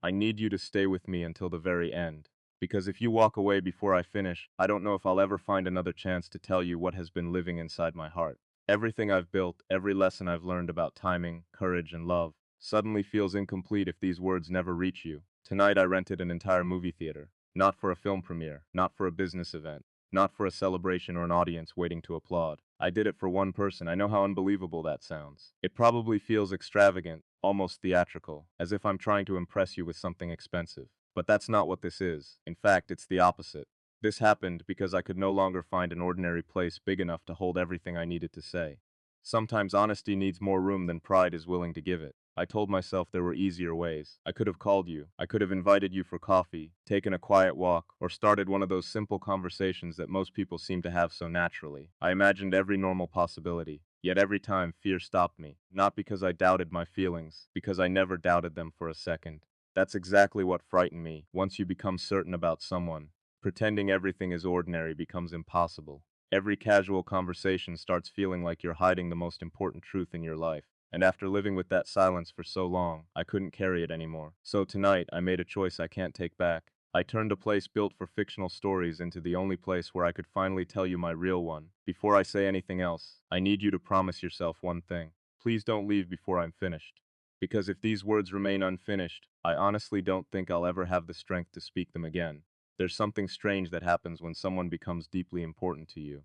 I need you to stay with me until the very end. Because if you walk away before I finish, I don't know if I'll ever find another chance to tell you what has been living inside my heart. Everything I've built, every lesson I've learned about timing, courage, and love, suddenly feels incomplete if these words never reach you. Tonight I rented an entire movie theater. Not for a film premiere, not for a business event, not for a celebration or an audience waiting to applaud. I did it for one person. I know how unbelievable that sounds. It probably feels extravagant, almost theatrical, as if I'm trying to impress you with something expensive. But that's not what this is. In fact, it's the opposite. This happened because I could no longer find an ordinary place big enough to hold everything I needed to say. Sometimes honesty needs more room than pride is willing to give it. I told myself there were easier ways. I could have called you. I could have invited you for coffee, taken a quiet walk, or started one of those simple conversations that most people seem to have so naturally. I imagined every normal possibility. Yet every time, fear stopped me. Not because I doubted my feelings, because I never doubted them for a second. That's exactly what frightened me. Once you become certain about someone, pretending everything is ordinary becomes impossible. Every casual conversation starts feeling like you're hiding the most important truth in your life. And after living with that silence for so long, I couldn't carry it anymore. So tonight, I made a choice I can't take back. I turned a place built for fictional stories into the only place where I could finally tell you my real one. Before I say anything else, I need you to promise yourself one thing. Please don't leave before I'm finished. Because if these words remain unfinished, I honestly don't think I'll ever have the strength to speak them again. There's something strange that happens when someone becomes deeply important to you.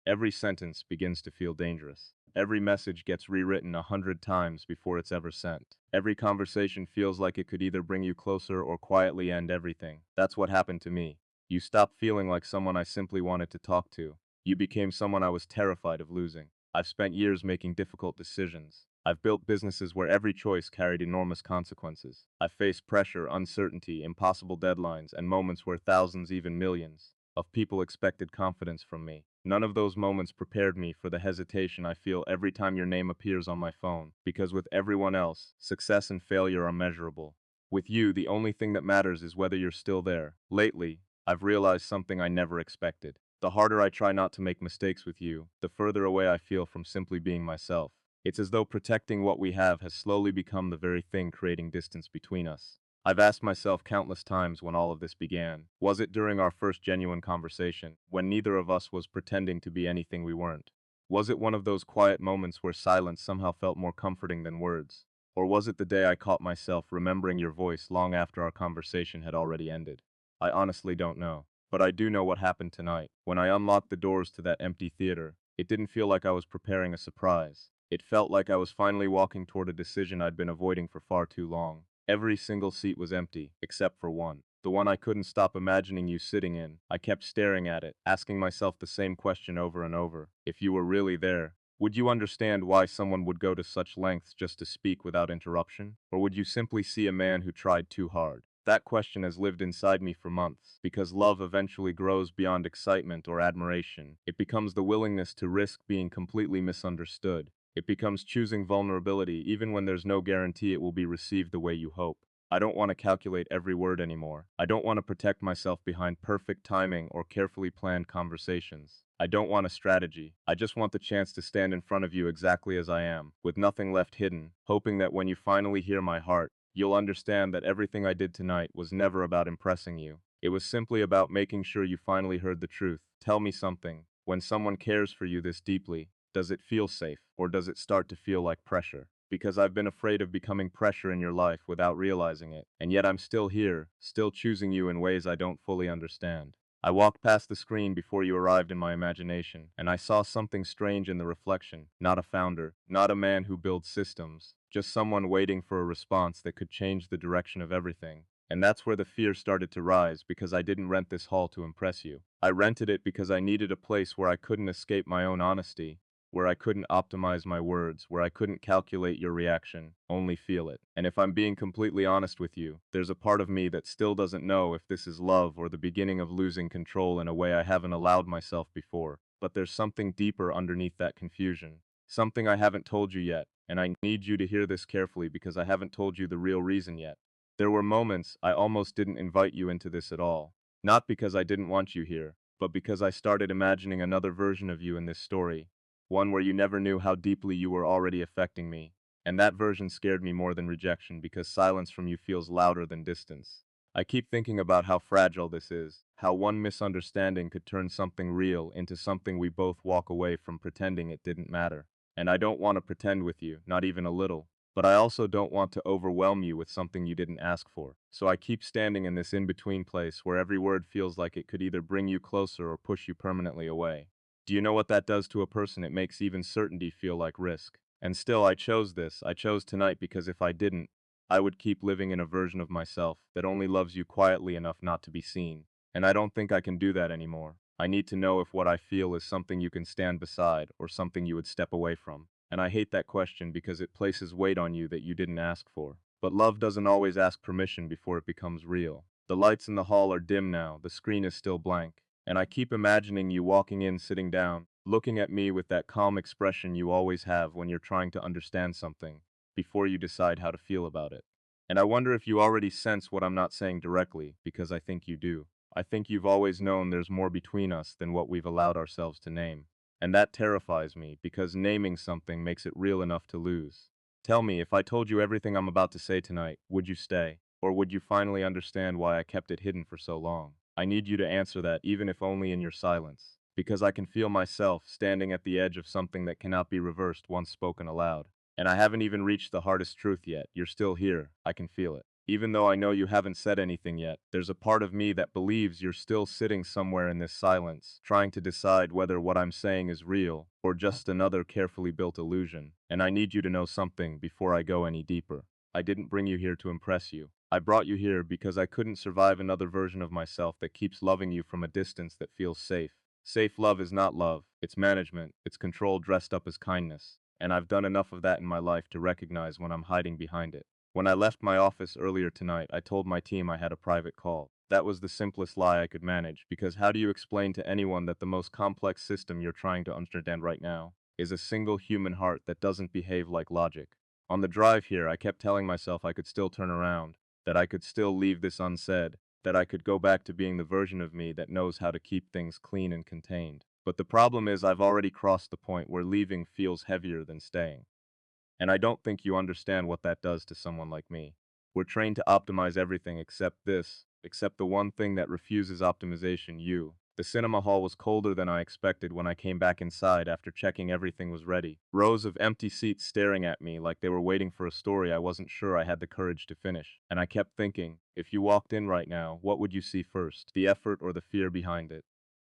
Every sentence begins to feel dangerous. Every message gets rewritten 100 times before it's ever sent. Every conversation feels like it could either bring you closer or quietly end everything. That's what happened to me. You stopped feeling like someone I simply wanted to talk to. You became someone I was terrified of losing. I've spent years making difficult decisions. I've built businesses where every choice carried enormous consequences. I've faced pressure, uncertainty, impossible deadlines, and moments where thousands, even millions, of people expected confidence from me. None of those moments prepared me for the hesitation I feel every time your name appears on my phone, because with everyone else, success and failure are measurable. With you, the only thing that matters is whether you're still there. Lately, I've realized something I never expected. The harder I try not to make mistakes with you, the further away I feel from simply being myself. It's as though protecting what we have has slowly become the very thing creating distance between us. I've asked myself countless times when all of this began. Was it during our first genuine conversation, when neither of us was pretending to be anything we weren't? Was it one of those quiet moments where silence somehow felt more comforting than words? Or was it the day I caught myself remembering your voice long after our conversation had already ended? I honestly don't know. But I do know what happened tonight. When I unlocked the doors to that empty theater, it didn't feel like I was preparing a surprise. It felt like I was finally walking toward a decision I'd been avoiding for far too long. Every single seat was empty, except for one. The one I couldn't stop imagining you sitting in. I kept staring at it, asking myself the same question over and over. If you were really there, would you understand why someone would go to such lengths just to speak without interruption? Or would you simply see a man who tried too hard? That question has lived inside me for months, because love eventually grows beyond excitement or admiration. It becomes the willingness to risk being completely misunderstood. It becomes choosing vulnerability even when there's no guarantee it will be received the way you hope. I don't want to calculate every word anymore. I don't want to protect myself behind perfect timing or carefully planned conversations. I don't want a strategy. I just want the chance to stand in front of you exactly as I am, with nothing left hidden, hoping that when you finally hear my heart, you'll understand that everything I did tonight was never about impressing you. It was simply about making sure you finally heard the truth. Tell me something. When someone cares for you this deeply, does it feel safe, or does it start to feel like pressure? Because I've been afraid of becoming pressure in your life without realizing it, and yet I'm still here, still choosing you in ways I don't fully understand. I walked past the screen before you arrived in my imagination, and I saw something strange in the reflection. Not a founder, not a man who builds systems, just someone waiting for a response that could change the direction of everything. And that's where the fear started to rise, because I didn't rent this hall to impress you. I rented it because I needed a place where I couldn't escape my own honesty, where I couldn't optimize my words, where I couldn't calculate your reaction, only feel it. And if I'm being completely honest with you, there's a part of me that still doesn't know if this is love or the beginning of losing control in a way I haven't allowed myself before. But there's something deeper underneath that confusion. Something I haven't told you yet, and I need you to hear this carefully because I haven't told you the real reason yet. There were moments I almost didn't invite you into this at all. Not because I didn't want you here, but because I started imagining another version of you in this story, one where you never knew how deeply you were already affecting me. And that version scared me more than rejection because silence from you feels louder than distance. I keep thinking about how fragile this is, how one misunderstanding could turn something real into something we both walk away from pretending it didn't matter. And I don't want to pretend with you, not even a little. But I also don't want to overwhelm you with something you didn't ask for. So I keep standing in this in-between place where every word feels like it could either bring you closer or push you permanently away. Do you know what that does to a person? It makes even certainty feel like risk. And still, I chose this. I chose tonight because if I didn't, I would keep living in a version of myself that only loves you quietly enough not to be seen. And I don't think I can do that anymore. I need to know if what I feel is something you can stand beside or something you would step away from. And I hate that question because it places weight on you that you didn't ask for. But love doesn't always ask permission before it becomes real. The lights in the hall are dim now, the screen is still blank. And I keep imagining you walking in, sitting down, looking at me with that calm expression you always have when you're trying to understand something, before you decide how to feel about it. And I wonder if you already sense what I'm not saying directly, because I think you do. I think you've always known there's more between us than what we've allowed ourselves to name. And that terrifies me, because naming something makes it real enough to lose. Tell me, if I told you everything I'm about to say tonight, would you stay? Or would you finally understand why I kept it hidden for so long? I need you to answer that, even if only in your silence. Because I can feel myself standing at the edge of something that cannot be reversed once spoken aloud. And I haven't even reached the hardest truth yet. You're still here. I can feel it. Even though I know you haven't said anything yet, there's a part of me that believes you're still sitting somewhere in this silence, trying to decide whether what I'm saying is real, or just another carefully built illusion. And I need you to know something before I go any deeper. I didn't bring you here to impress you. I brought you here because I couldn't survive another version of myself that keeps loving you from a distance that feels safe. Safe love is not love, it's management, it's control dressed up as kindness. And I've done enough of that in my life to recognize when I'm hiding behind it. When I left my office earlier tonight, I told my team I had a private call. That was the simplest lie I could manage, because how do you explain to anyone that the most complex system you're trying to understand right now is a single human heart that doesn't behave like logic? On the drive here, I kept telling myself I could still turn around, that I could still leave this unsaid, that I could go back to being the version of me that knows how to keep things clean and contained. But the problem is I've already crossed the point where leaving feels heavier than staying. And I don't think you understand what that does to someone like me. We're trained to optimize everything except this, except the one thing that refuses optimization, you. The cinema hall was colder than I expected when I came back inside after checking everything was ready. Rows of empty seats staring at me like they were waiting for a story I wasn't sure I had the courage to finish. And I kept thinking, if you walked in right now, what would you see first? The effort or the fear behind it?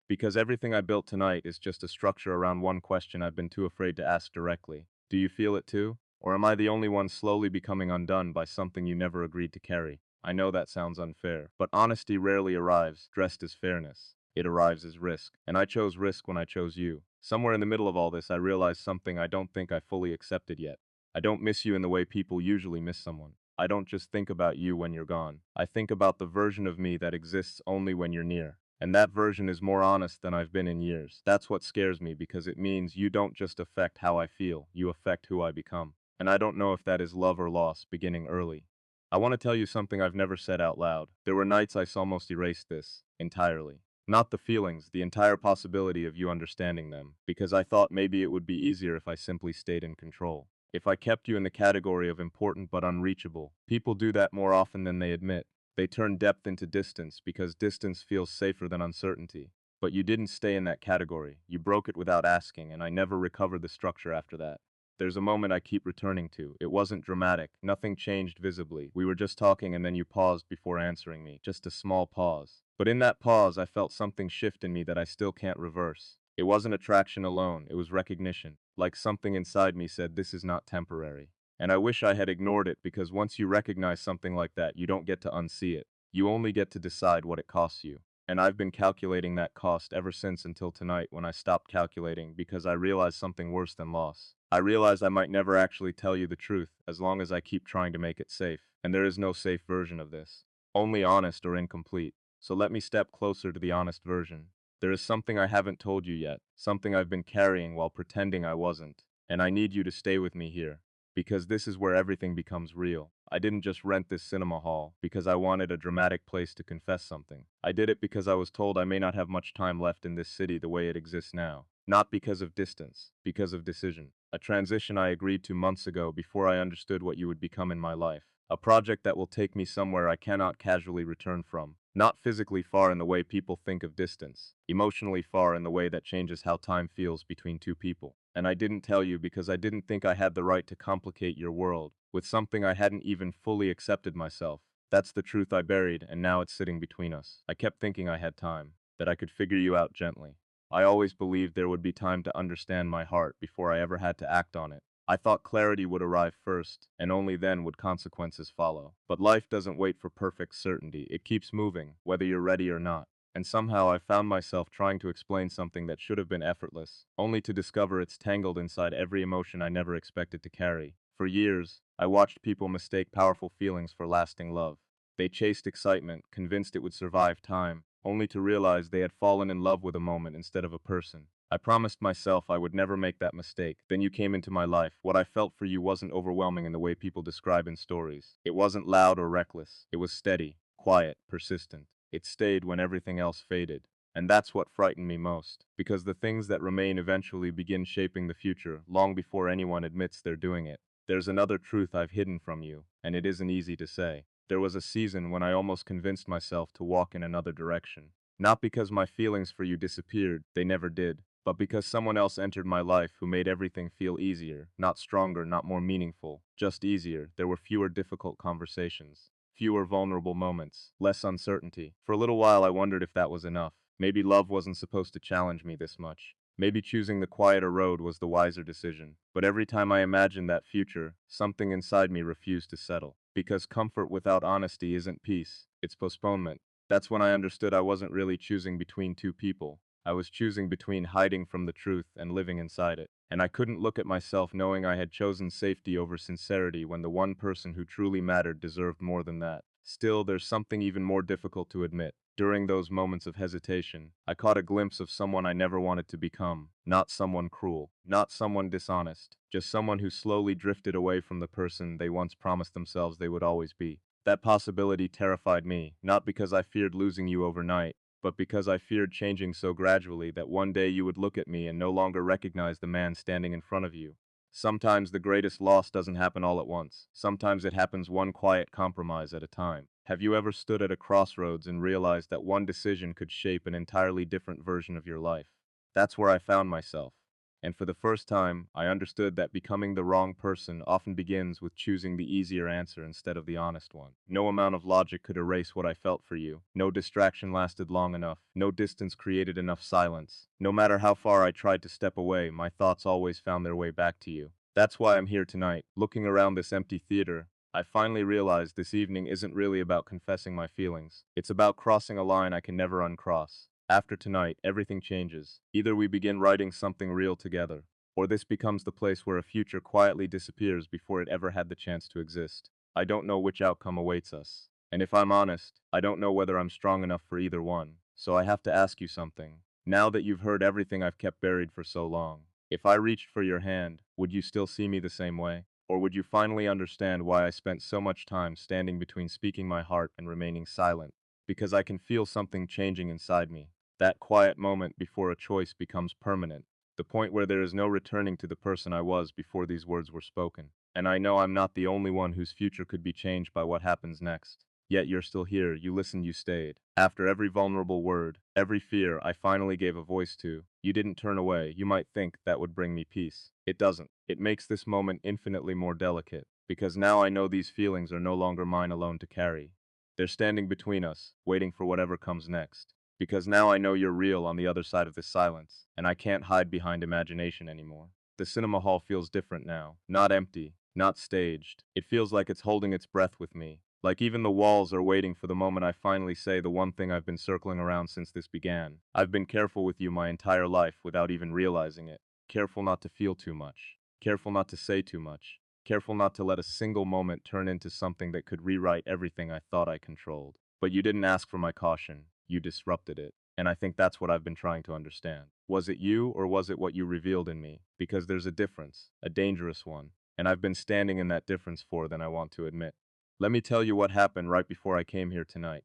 Because everything I built tonight is just a structure around one question I've been too afraid to ask directly. Do you feel it too? Or am I the only one slowly becoming undone by something you never agreed to carry? I know that sounds unfair, but honesty rarely arrives dressed as fairness. It arrives as risk, and I chose risk when I chose you. Somewhere in the middle of all this, I realized something I don't think I fully accepted yet. I don't miss you in the way people usually miss someone. I don't just think about you when you're gone. I think about the version of me that exists only when you're near. And that version is more honest than I've been in years. That's what scares me because it means you don't just affect how I feel, you affect who I become. And I don't know if that is love or loss, beginning early. I want to tell you something I've never said out loud. There were nights I almost erased this, entirely. Not the feelings, the entire possibility of you understanding them, because I thought maybe it would be easier if I simply stayed in control. If I kept you in the category of important but unreachable. People do that more often than they admit. They turn depth into distance because distance feels safer than uncertainty. But you didn't stay in that category. You broke it without asking, and I never recovered the structure after that. There's a moment I keep returning to. It wasn't dramatic. Nothing changed visibly. We were just talking and then you paused before answering me. Just a small pause. But in that pause, I felt something shift in me that I still can't reverse. It wasn't attraction alone. It was recognition. Like something inside me said, this is not temporary. And I wish I had ignored it because once you recognize something like that, you don't get to unsee it. You only get to decide what it costs you. And I've been calculating that cost ever since until tonight when I stopped calculating because I realized something worse than loss. I realized I might never actually tell you the truth as long as I keep trying to make it safe. And there is no safe version of this. Only honest or incomplete. So let me step closer to the honest version. There is something I haven't told you yet, something I've been carrying while pretending I wasn't. And I need you to stay with me here. Because this is where everything becomes real. I didn't just rent this cinema hall because I wanted a dramatic place to confess something. I did it because I was told I may not have much time left in this city the way it exists now. Not because of distance, because of decision. A transition I agreed to months ago before I understood what you would become in my life. A project that will take me somewhere I cannot casually return from. Not physically far in the way people think of distance, emotionally far in the way that changes how time feels between two people. And I didn't tell you because I didn't think I had the right to complicate your world with something I hadn't even fully accepted myself. That's the truth I buried, and now it's sitting between us. I kept thinking I had time, that I could figure you out gently. I always believed there would be time to understand my heart before I ever had to act on it. I thought clarity would arrive first, and only then would consequences follow. But life doesn't wait for perfect certainty. It keeps moving, whether you're ready or not. And somehow I found myself trying to explain something that should have been effortless, only to discover it's tangled inside every emotion I never expected to carry. For years, I watched people mistake powerful feelings for lasting love. They chased excitement, convinced it would survive time, only to realize they had fallen in love with a moment instead of a person. I promised myself I would never make that mistake. Then you came into my life. What I felt for you wasn't overwhelming in the way people describe in stories. It wasn't loud or reckless. It was steady, quiet, persistent. It stayed when everything else faded. And that's what frightened me most, because the things that remain eventually begin shaping the future long before anyone admits they're doing it. There's another truth I've hidden from you, and it isn't easy to say. There was a season when I almost convinced myself to walk in another direction. Not because my feelings for you disappeared, they never did, but because someone else entered my life who made everything feel easier, not stronger, not more meaningful, just easier. There were fewer difficult conversations, fewer vulnerable moments, less uncertainty. For a little while I wondered if that was enough. Maybe love wasn't supposed to challenge me this much. Maybe choosing the quieter road was the wiser decision. But every time I imagined that future, something inside me refused to settle. Because comfort without honesty isn't peace, it's postponement. That's when I understood I wasn't really choosing between two people. I was choosing between hiding from the truth and living inside it. And I couldn't look at myself knowing I had chosen safety over sincerity when the one person who truly mattered deserved more than that. Still, there's something even more difficult to admit. During those moments of hesitation, I caught a glimpse of someone I never wanted to become. Not someone cruel, not someone dishonest, just someone who slowly drifted away from the person they once promised themselves they would always be. That possibility terrified me, not because I feared losing you overnight, but because I feared changing so gradually that one day you would look at me and no longer recognize the man standing in front of you. Sometimes the greatest loss doesn't happen all at once. Sometimes it happens one quiet compromise at a time. Have you ever stood at a crossroads and realized that one decision could shape an entirely different version of your life? That's where I found myself. And for the first time, I understood that becoming the wrong person often begins with choosing the easier answer instead of the honest one. No amount of logic could erase what I felt for you. No distraction lasted long enough. No distance created enough silence. No matter how far I tried to step away, my thoughts always found their way back to you. That's why I'm here tonight, looking around this empty theater. I finally realized this evening isn't really about confessing my feelings. It's about crossing a line I can never uncross. After tonight, everything changes. Either we begin writing something real together, or this becomes the place where a future quietly disappears before it ever had the chance to exist. I don't know which outcome awaits us. And if I'm honest, I don't know whether I'm strong enough for either one. So I have to ask you something. Now that you've heard everything I've kept buried for so long, if I reached for your hand, would you still see me the same way? Or would you finally understand why I spent so much time standing between speaking my heart and remaining silent? Because I can feel something changing inside me. That quiet moment before a choice becomes permanent. The point where there is no returning to the person I was before these words were spoken. And I know I'm not the only one whose future could be changed by what happens next. Yet you're still here, you listened, you stayed. After every vulnerable word, every fear I finally gave a voice to, you didn't turn away. You might think that would bring me peace. It doesn't. It makes this moment infinitely more delicate, because now I know these feelings are no longer mine alone to carry. They're standing between us, waiting for whatever comes next. Because now I know you're real on the other side of this silence, and I can't hide behind imagination anymore. The cinema hall feels different now. Not empty, not staged. It feels like it's holding its breath with me. Like even the walls are waiting for the moment I finally say the one thing I've been circling around since this began. I've been careful with you my entire life without even realizing it. Careful not to feel too much. Careful not to say too much. Careful not to let a single moment turn into something that could rewrite everything I thought I controlled. But you didn't ask for my caution. You disrupted it. And I think that's what I've been trying to understand. Was it you, or was it what you revealed in me? Because there's a difference, a dangerous one, and I've been standing in that difference for than I want to admit. Let me tell you what happened right before I came here tonight.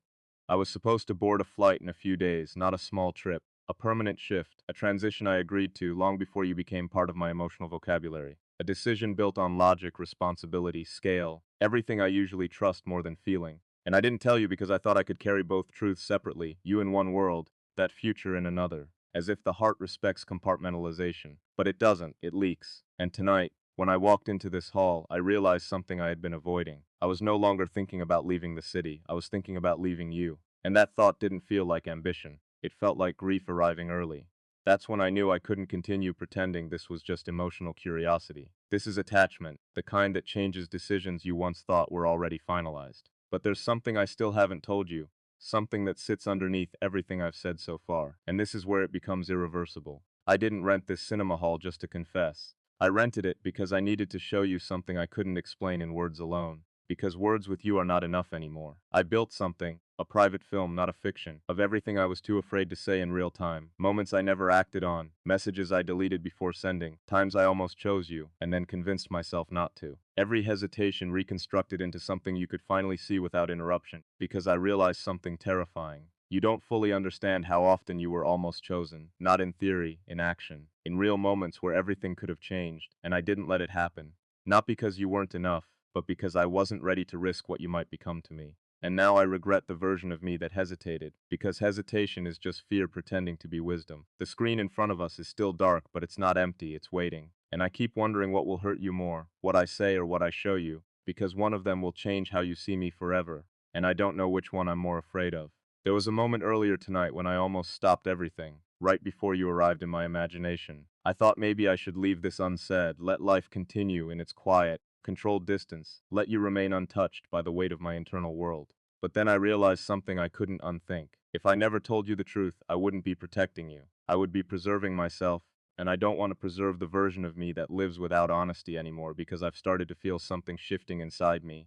I was supposed to board a flight in a few days, not a small trip, A permanent shift, a transition I agreed to long before you became part of my emotional vocabulary. A decision built on logic, responsibility, scale, everything I usually trust more than feeling. And I didn't tell you because I thought I could carry both truths separately, you in one world, that future in another, as if the heart respects compartmentalization. But it doesn't, it leaks. And tonight, when I walked into this hall, I realized something I had been avoiding. I was no longer thinking about leaving the city, I was thinking about leaving you. And that thought didn't feel like ambition. It felt like grief arriving early. That's when I knew I couldn't continue pretending this was just emotional curiosity. This is attachment, the kind that changes decisions you once thought were already finalized. But there's something I still haven't told you, something that sits underneath everything I've said so far, and this is where it becomes irreversible. I didn't rent this cinema hall just to confess. I rented it because I needed to show you something I couldn't explain in words alone. Because words with you are not enough anymore. I built something, a private film, not a fiction, of everything I was too afraid to say in real time, moments I never acted on, messages I deleted before sending, times I almost chose you, and then convinced myself not to. Every hesitation reconstructed into something you could finally see without interruption, because I realized something terrifying. You don't fully understand how often you were almost chosen, not in theory, in action, in real moments where everything could have changed, and I didn't let it happen. Not because you weren't enough, but because I wasn't ready to risk what you might become to me. And now I regret the version of me that hesitated, because hesitation is just fear pretending to be wisdom. The screen in front of us is still dark, but it's not empty, it's waiting. And I keep wondering what will hurt you more, what I say or what I show you, because one of them will change how you see me forever, and I don't know which one I'm more afraid of. There was a moment earlier tonight when I almost stopped everything, right before you arrived in my imagination. I thought maybe I should leave this unsaid, let life continue in its quiet, controlled distance, let you remain untouched by the weight of my internal world. But then I realized something I couldn't unthink. If I never told you the truth, I wouldn't be protecting you. I would be preserving myself, and I don't want to preserve the version of me that lives without honesty anymore because I've started to feel something shifting inside me.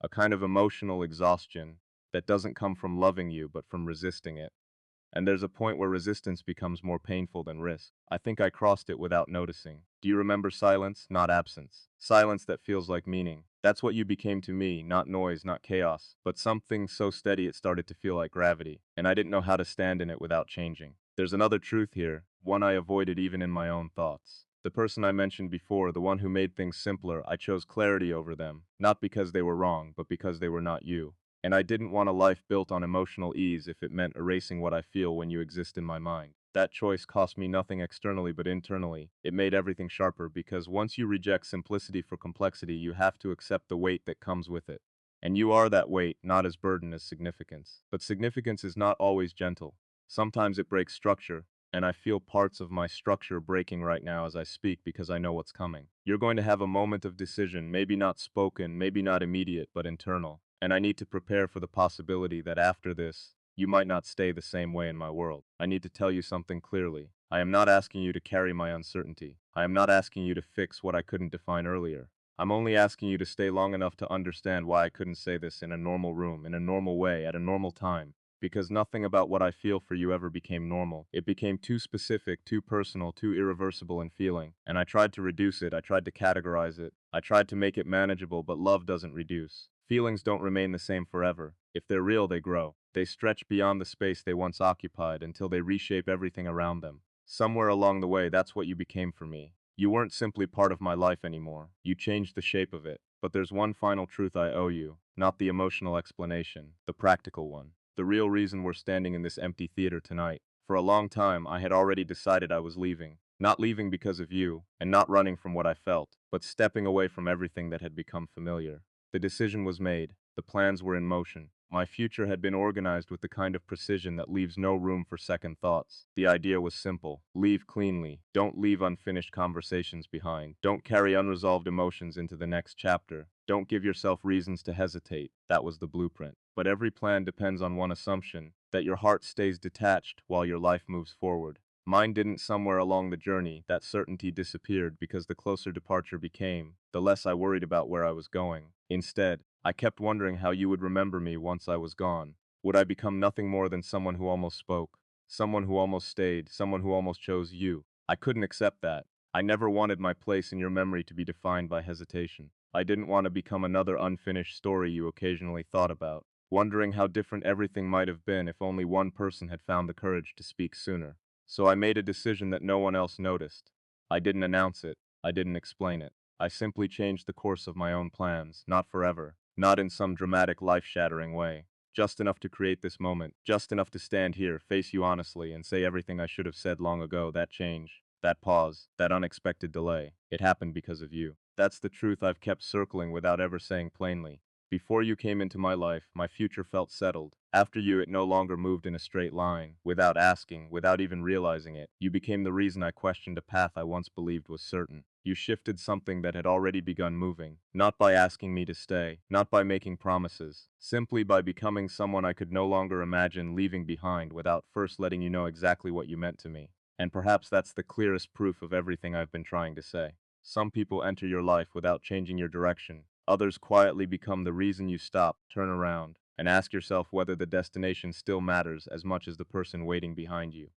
A kind of emotional exhaustion that doesn't come from loving you but from resisting it. And there's a point where resistance becomes more painful than risk. I think I crossed it without noticing. Do you remember silence, not absence? Silence that feels like meaning. That's what you became to me, not noise, not chaos, but something so steady it started to feel like gravity, and I didn't know how to stand in it without changing. There's another truth here, one I avoided even in my own thoughts. The person I mentioned before, the one who made things simpler, I chose clarity over them, not because they were wrong, but because they were not you. And I didn't want a life built on emotional ease if it meant erasing what I feel when you exist in my mind. That choice cost me nothing externally but internally. It made everything sharper because once you reject simplicity for complexity, you have to accept the weight that comes with it. And you are that weight, not as burden as significance. But significance is not always gentle. Sometimes it breaks structure, and I feel parts of my structure breaking right now as I speak because I know what's coming. You're going to have a moment of decision, maybe not spoken, maybe not immediate, but internal. And I need to prepare for the possibility that after this, you might not stay the same way in my world. I need to tell you something clearly. I am not asking you to carry my uncertainty. I am not asking you to fix what I couldn't define earlier. I'm only asking you to stay long enough to understand why I couldn't say this in a normal room, in a normal way, at a normal time. Because nothing about what I feel for you ever became normal. It became too specific, too personal, too irreversible in feeling. And I tried to reduce it, I tried to categorize it, I tried to make it manageable, but love doesn't reduce. Feelings don't remain the same forever. If they're real, they grow. They stretch beyond the space they once occupied until they reshape everything around them. Somewhere along the way, that's what you became for me. You weren't simply part of my life anymore. You changed the shape of it. But there's one final truth I owe you, not the emotional explanation, the practical one. The real reason we're standing in this empty theater tonight. For a long time, I had already decided I was leaving. Not leaving because of you, and not running from what I felt, but stepping away from everything that had become familiar. The decision was made. The plans were in motion. My future had been organized with the kind of precision that leaves no room for second thoughts. The idea was simple. Leave cleanly. Don't leave unfinished conversations behind. Don't carry unresolved emotions into the next chapter. Don't give yourself reasons to hesitate. That was the blueprint. But every plan depends on one assumption, that your heart stays detached while your life moves forward. Mine didn't. Somewhere along the journey, that certainty disappeared because the closer departure became, the less I worried about where I was going. Instead, I kept wondering how you would remember me once I was gone. Would I become nothing more than someone who almost spoke, someone who almost stayed, someone who almost chose you? I couldn't accept that. I never wanted my place in your memory to be defined by hesitation. I didn't want to become another unfinished story you occasionally thought about, wondering how different everything might have been if only one person had found the courage to speak sooner. So I made a decision that no one else noticed. I didn't announce it. I didn't explain it. I simply changed the course of my own plans, not forever, not in some dramatic life-shattering way. Just enough to create this moment, just enough to stand here, face you honestly, and say everything I should have said long ago. That change, that pause, that unexpected delay, it happened because of you. That's the truth I've kept circling without ever saying plainly. Before you came into my life, my future felt settled. After you, it no longer moved in a straight line. Without asking, without even realizing it, you became the reason I questioned a path I once believed was certain. You shifted something that had already begun moving, not by asking me to stay, not by making promises, simply by becoming someone I could no longer imagine leaving behind without first letting you know exactly what you meant to me. And perhaps that's the clearest proof of everything I've been trying to say. Some people enter your life without changing your direction. Others quietly become the reason you stop, turn around, and ask yourself whether the destination still matters as much as the person waiting behind you.